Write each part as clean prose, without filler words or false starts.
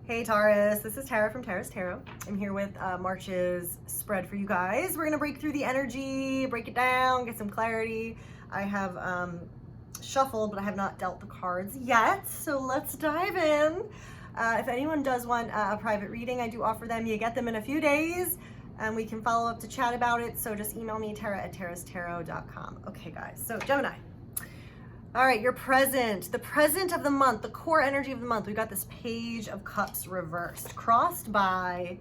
Hey Taurus, this is Tara from Taurus Tarot. I'm here with March's spread for you guys. We're gonna break through the energy, break it down, get some clarity. I have shuffled, but I have not dealt the cards yet, so let's dive in. If anyone does want a private reading, I do offer them. You get them in a few days, and we can follow up to chat about it, so just email me, tara@tarostarot.com. Okay guys, so Gemini. All right, your present, the present of the month, the core energy of the month. We got this Page of Cups reversed, crossed by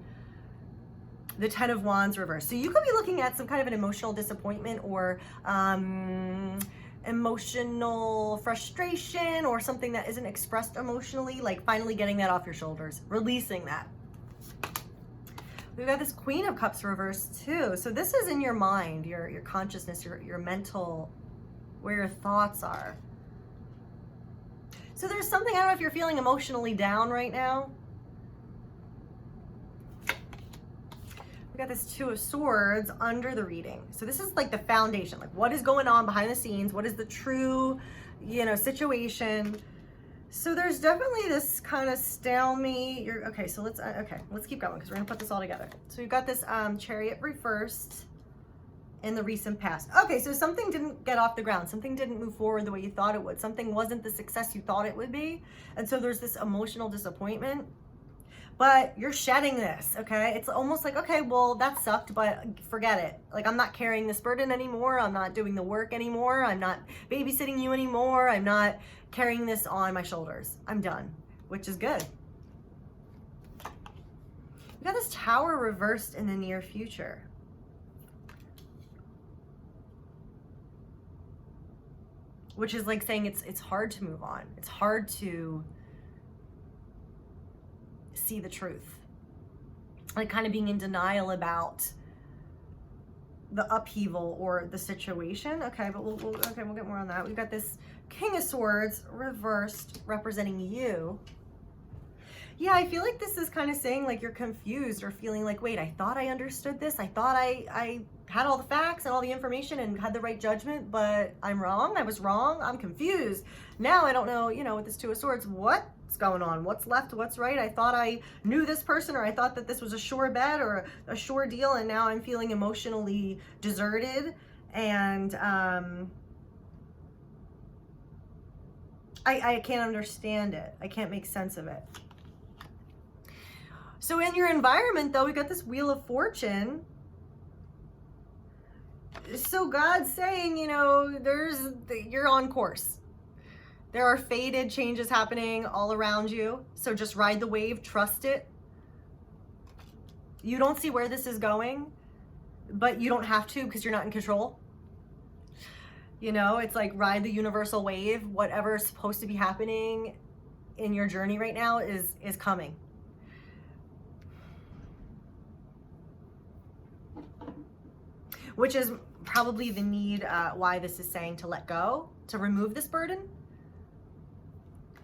the Ten of Wands reversed. So you could be looking at some kind of an emotional disappointment or emotional frustration or something that isn't expressed emotionally, like finally getting that off your shoulders, releasing that. We've got this Queen of Cups reversed too. So this is in your mind, your consciousness, your mental, where your thoughts are. So there's something, I don't know if you're feeling emotionally down right now. We got this Two of Swords under the reading. So this is like the foundation, like what is going on behind the scenes? What is the true, situation? So there's definitely this kind of stalemate. Okay, so let's keep going because we're gonna put this all together. So we've got this Chariot reversed in the recent past. Okay, so something didn't get off the ground. Something didn't move forward the way you thought it would. Something wasn't the success you thought it would be. And so there's this emotional disappointment, but you're shedding this, okay? It's almost like, okay, well, that sucked, but forget it. Like, I'm not carrying this burden anymore. I'm not doing the work anymore. I'm not babysitting you anymore. I'm not carrying this on my shoulders. I'm done, which is good. We got this Tower reversed in the near future. Which is like saying it's hard to move on. It's hard to see the truth. Like kind of being in denial about the upheaval or the situation. Okay, but we'll get more on that. We've got this King of Swords reversed representing you. Yeah, I feel like this is kind of saying like you're confused or feeling like, wait, I thought I understood this. I thought I had all the facts and all the information and had the right judgment, but I'm wrong. I was wrong. I'm confused. Now I don't know, with this Two of Swords, what's going on? What's left? What's right? I thought I knew this person, or I thought that this was a sure bet or a sure deal, and now I'm feeling emotionally deserted. And I can't understand it. I can't make sense of it. So in your environment, though, we got this Wheel of Fortune. So God's saying, you're on course. There are fated changes happening all around you. So just ride the wave, trust it. You don't see where this is going, but you don't have to because you're not in control. It's like ride the universal wave. Whatever's supposed to be happening in your journey right now is coming. Which is probably the need why this is saying to let go, to remove this burden,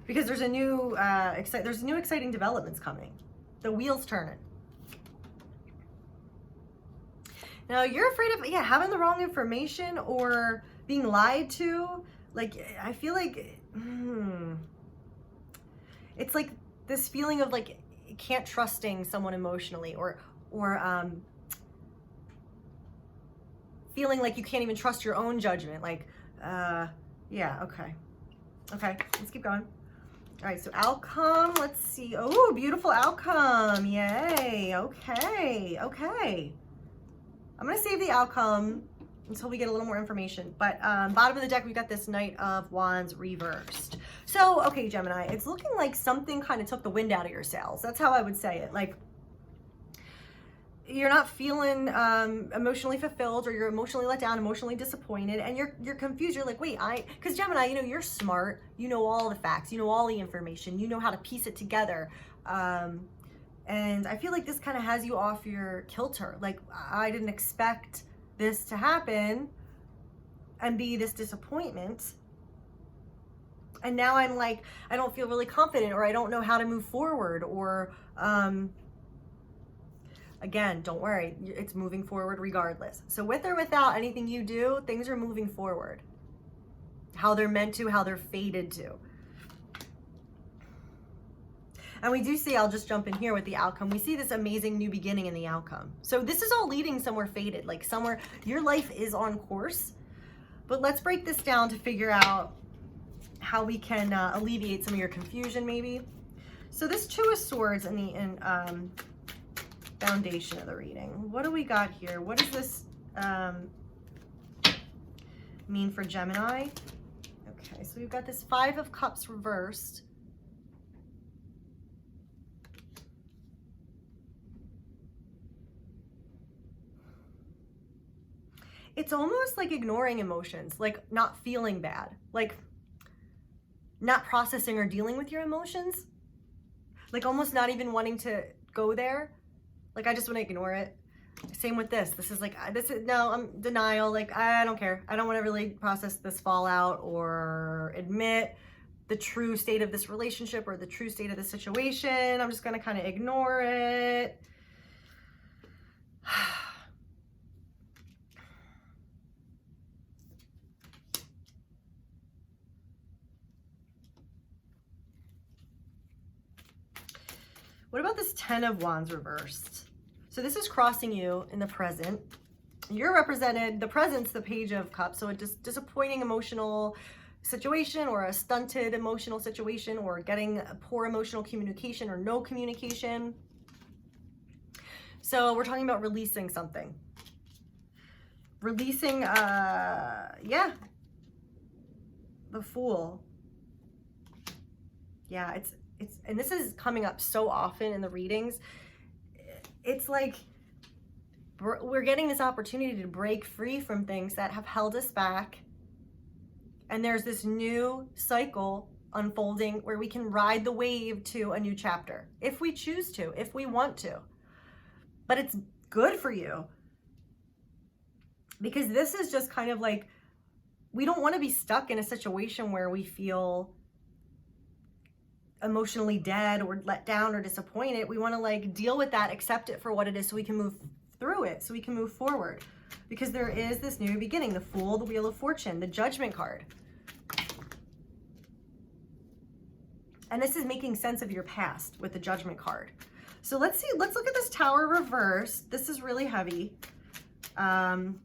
because there's new exciting developments coming. The wheel's turning. Now you're afraid of having the wrong information or being lied to. Like I feel like it's like this feeling of like can't trusting someone emotionally or feeling like you can't even trust your own judgment. Like, okay, let's keep going. All right, so outcome, let's see. Oh, beautiful outcome, yay, okay. I'm gonna save the outcome until we get a little more information. But bottom of the deck, we got this Knight of Wands reversed. So, okay, Gemini, it's looking like something kind of took the wind out of your sails. That's how I would say it. Like, you're not feeling emotionally fulfilled, or you're emotionally let down, emotionally disappointed, and you're confused. You're like, wait, because Gemini, you're smart, you know all the facts, you know all the information, you know how to piece it together. And I feel like this kind of has you off your kilter. Like, I didn't expect this to happen and be this disappointment. And now I'm like, I don't feel really confident, or I don't know how to move forward, or again, don't worry, it's moving forward regardless. So with or without anything you do, things are moving forward. How they're meant to, how they're fated to. And we do see, I'll just jump in here with the outcome. We see this amazing new beginning in the outcome. So this is all leading somewhere fated, like somewhere your life is on course. But let's break this down to figure out how we can alleviate some of your confusion maybe. So this Two of Swords in the foundation of the reading. What do we got here? What does this mean for Gemini? Okay, so we've got this Five of Cups reversed. It's almost like ignoring emotions, like not feeling bad, like not processing or dealing with your emotions, like almost not even wanting to go there. Like, I just want to ignore it. Same with this. This is like, no, I'm denial. Like, I don't care. I don't want to really process this fallout or admit the true state of this relationship or the true state of the situation. I'm just going to kind of ignore it. What about this Ten of Wands reversed? So this is crossing you in the present. You're represented, the present's the Page of Cups, so a disappointing emotional situation or a stunted emotional situation or getting a poor emotional communication or no communication. So we're talking about releasing something. Releasing, yeah, the Fool. Yeah, and this is coming up so often in the readings. It's like we're getting this opportunity to break free from things that have held us back. And there's this new cycle unfolding where we can ride the wave to a new chapter if we choose to, if we want to. But it's good for you because this is just kind of like, we don't want to be stuck in a situation where we feel emotionally dead or let down or disappointed. We want to like deal with that, accept it for what it is so we can move through it, so we can move forward. Because there is this new beginning, the Fool, the Wheel of Fortune, the Judgment card. And this is making sense of your past with the Judgment card. So let's see, let's look at this Tower reversed. This is really heavy. What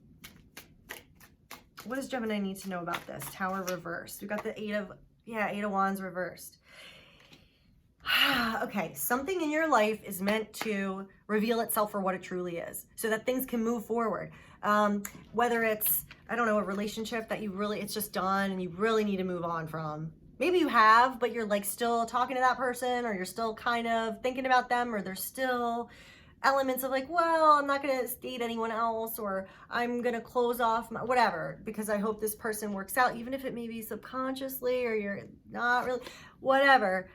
does Gemini need to know about this? Tower reversed. We've got the Eight of Wands reversed. Okay, something in your life is meant to reveal itself for what it truly is so that things can move forward. Whether it's, I don't know, a relationship that it's just done and you really need to move on from. Maybe you have, but you're like still talking to that person, or you're still kind of thinking about them, or there's still elements of like, well, I'm not going to date anyone else, or I'm going to close off my, whatever, because I hope this person works out, even if it may be subconsciously, or you're not really, whatever.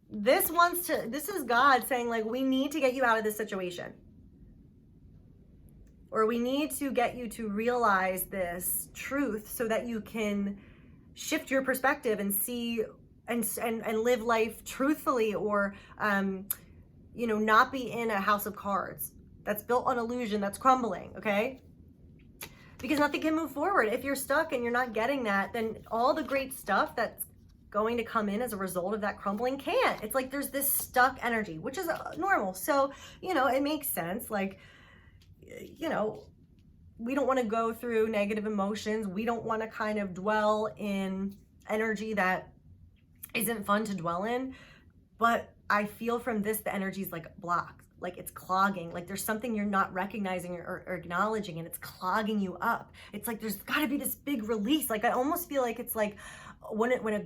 This is God saying like, we need to get you out of this situation. Or we need to get you to realize this truth so that you can shift your perspective and see and live life truthfully, or, you know, not be in a house of cards that's built on illusion that's crumbling, okay? Because nothing can move forward. If you're stuck and you're not getting that, then all the great stuff that's going to come in as a result of that crumbling can't. It's like there's this stuck energy, which is normal. So, you know, it makes sense. Like, you know, we don't want to go through negative emotions. We don't want to kind of dwell in energy that isn't fun to dwell in. But I feel from this, the energy is like blocked, like it's clogging, like there's something you're not recognizing or acknowledging, and it's clogging you up. It's like there's got to be this big release. Like I almost feel like it's like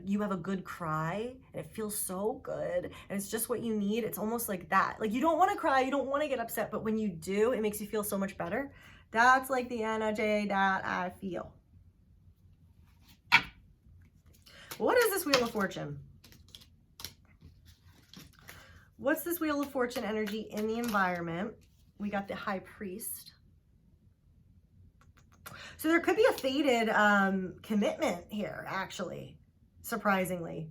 you have a good cry and it feels so good and it's just what you need. It's almost like that. Like you don't want to cry, you don't want to get upset, but when you do, it makes you feel so much better. That's like the energy that I feel. What is this Wheel of Fortune? What's this Wheel of Fortune energy in the environment? We got the High Priest. So there could be a fated commitment here, actually, surprisingly.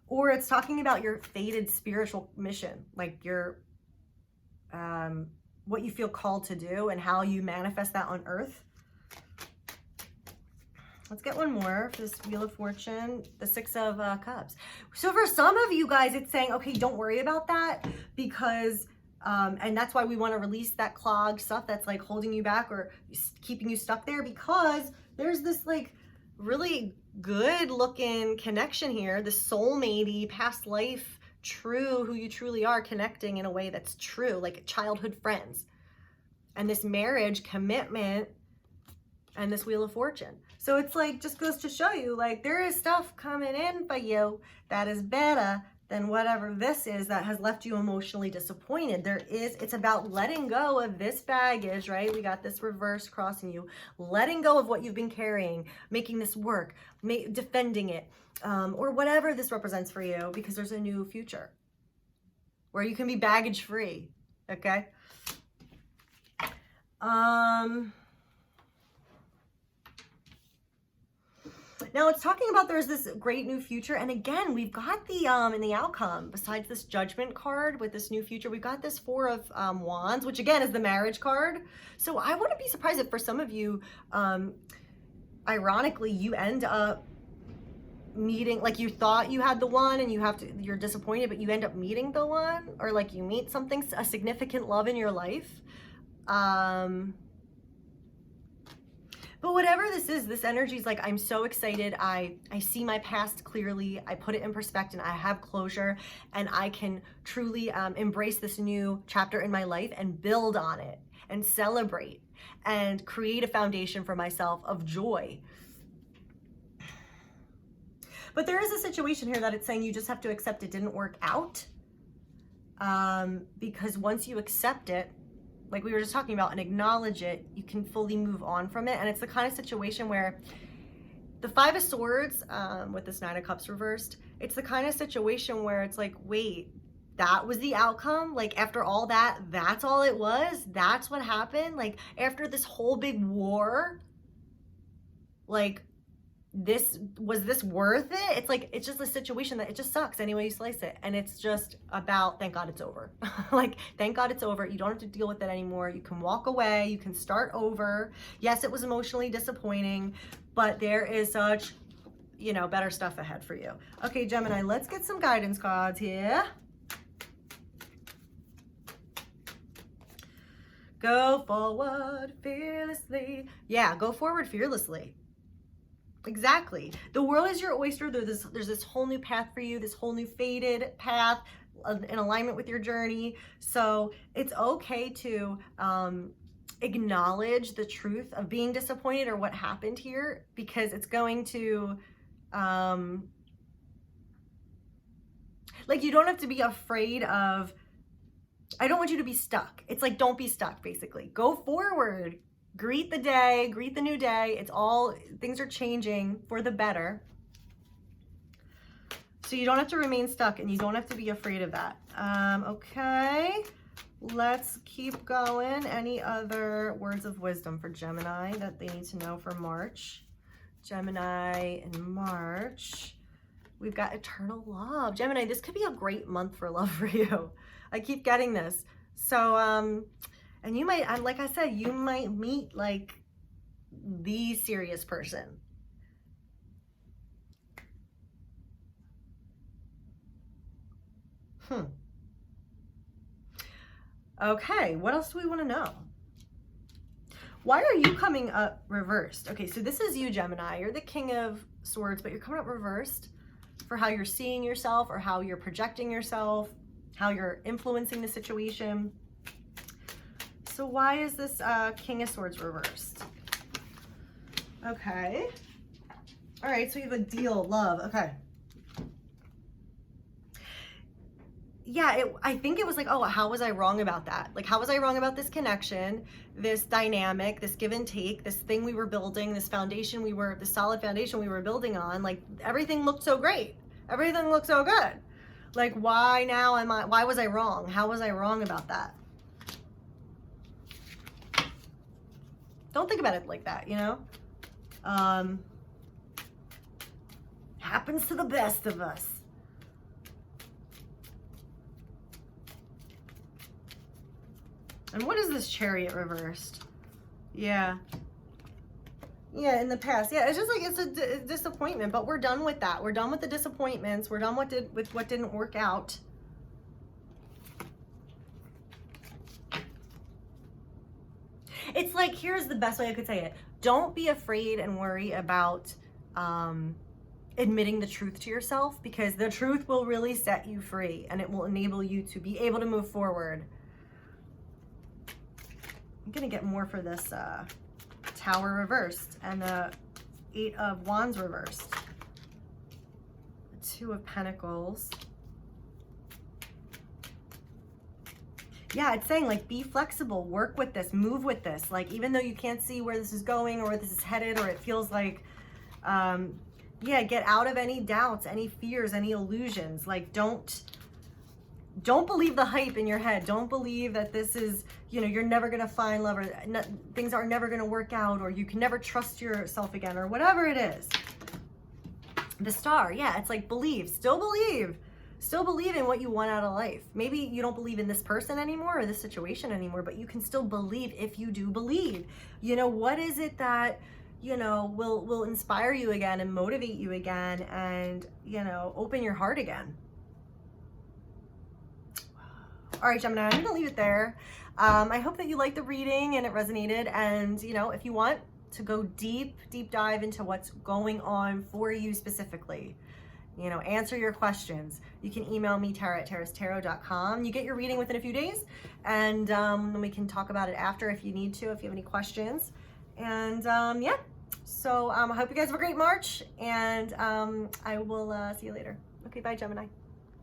Or it's talking about your fated spiritual mission, like your, what you feel called to do and how you manifest that on earth. Let's get one more for this Wheel of Fortune, the Six of Cups. So for some of you guys, it's saying, okay, don't worry about that because, and that's why we want to release that clogged stuff that's like holding you back or keeping you stuck there, because there's this like really good looking connection here, the soulmate-y, past life, true, who you truly are, connecting in a way that's true, like childhood friends. And this marriage commitment and this Wheel of Fortune. So it's like, just goes to show you, like, there is stuff coming in for you that is better than whatever this is that has left you emotionally disappointed. It's about letting go of this baggage, right? We got this reverse crossing you, letting go of what you've been carrying, making this work, defending it, or whatever this represents for you, because there's a new future where you can be baggage free, okay? Now it's talking about there's this great new future. And again, we've got the, in the outcome, besides this Judgment card with this new future, we've got this Four of Wands, which again is the marriage card. So I wouldn't be surprised if for some of you, ironically, you end up meeting, like you thought you had the one and you're disappointed, but you end up meeting the one, or like you meet something, a significant love in your life. But whatever this is, this energy is like, I'm so excited. I see my past clearly. I put it in perspective. I have closure, and I can truly embrace this new chapter in my life and build on it and celebrate and create a foundation for myself of joy. But there is a situation here that it's saying you just have to accept it didn't work out, because once you accept it, like we were just talking about, and acknowledge it, you can fully move on from it. And it's the kind of situation where the Five of Swords, with this Nine of Cups reversed, it's the kind of situation where it's like, wait, that was the outcome? Like after all that, that's all it was? That's what happened? Like after this whole big war, like was this worth it? It's like, it's just a situation that it just sucks any way you slice it. And it's just about, thank God it's over. Like, thank God it's over. You don't have to deal with it anymore. You can walk away. You can start over. Yes, it was emotionally disappointing, but there is such, you know, better stuff ahead for you. Okay, Gemini, let's get some guidance cards here. Go forward fearlessly. Yeah, go forward fearlessly. Exactly. The world is your oyster. There's this whole new path for you, this whole new fated path in alignment with your journey. So it's okay to acknowledge the truth of being disappointed or what happened here, because it's going to, like, you don't have to be afraid of, I don't want you to be stuck. It's like, don't be stuck, basically. Go forward. Greet the day, greet the new day. It's all, things are changing for the better. So you don't have to remain stuck, and you don't have to be afraid of that. Okay, let's keep going. Any other words of wisdom for Gemini that they need to know for March? Gemini in March, we've got eternal love. Gemini, this could be a great month for love for you. I keep getting this. So, and you might, like I said, you might meet like the serious person. Okay, what else do we want to know? Why are you coming up reversed? Okay, so this is you, Gemini. You're the King of Swords, but you're coming up reversed for how you're seeing yourself, or how you're projecting yourself, how you're influencing the situation. So why is this King of Swords reversed? Okay. All right, so we have a deal, love. Okay. Yeah, I think it was like, oh, how was I wrong about that? Like, how was I wrong about this connection, this dynamic, this give and take, this thing we were building, this foundation the solid foundation we were building on? Like, everything looked so great. Everything looked so good. Like, why was I wrong? How was I wrong about that? Don't think about it like that, you know? Happens to the best of us. And what is this Chariot reversed? Yeah. Yeah, in the past. Yeah, it's just like it's a disappointment, but we're done with that. We're done with the disappointments. We're done with what didn't work out. It's like, here's the best way I could say it. Don't be afraid and worry about admitting the truth to yourself, because the truth will really set you free and it will enable you to be able to move forward. I'm gonna get more for this Tower reversed and the 8 of Wands reversed. The 2 of Pentacles. Yeah, it's saying like be flexible, work with this, move with this. Like even though you can't see where this is going or where this is headed, or it feels like, yeah, get out of any doubts, any fears, any illusions. Like don't believe the hype in your head. Don't believe that this is, you know, you're never gonna find love, or things are never gonna work out, or you can never trust yourself again, or whatever it is. The Star, yeah, it's like believe, still believe. Still believe in what you want out of life. Maybe you don't believe in this person anymore or this situation anymore, but you can still believe if you do believe. You know, what is it that, you know, will inspire you again and motivate you again and, you know, open your heart again? All right, Gemini, I'm going to leave it there. I hope that you liked the reading and it resonated. And, you know, if you want to go deep dive into what's going on for you specifically, you know, answer your questions, you can email me, tara@tarastarot.com. You get your reading within a few days, and then we can talk about it after if you need to, if you have any questions. And yeah, so I hope you guys have a great March, and I will see you later. Okay, bye, Gemini.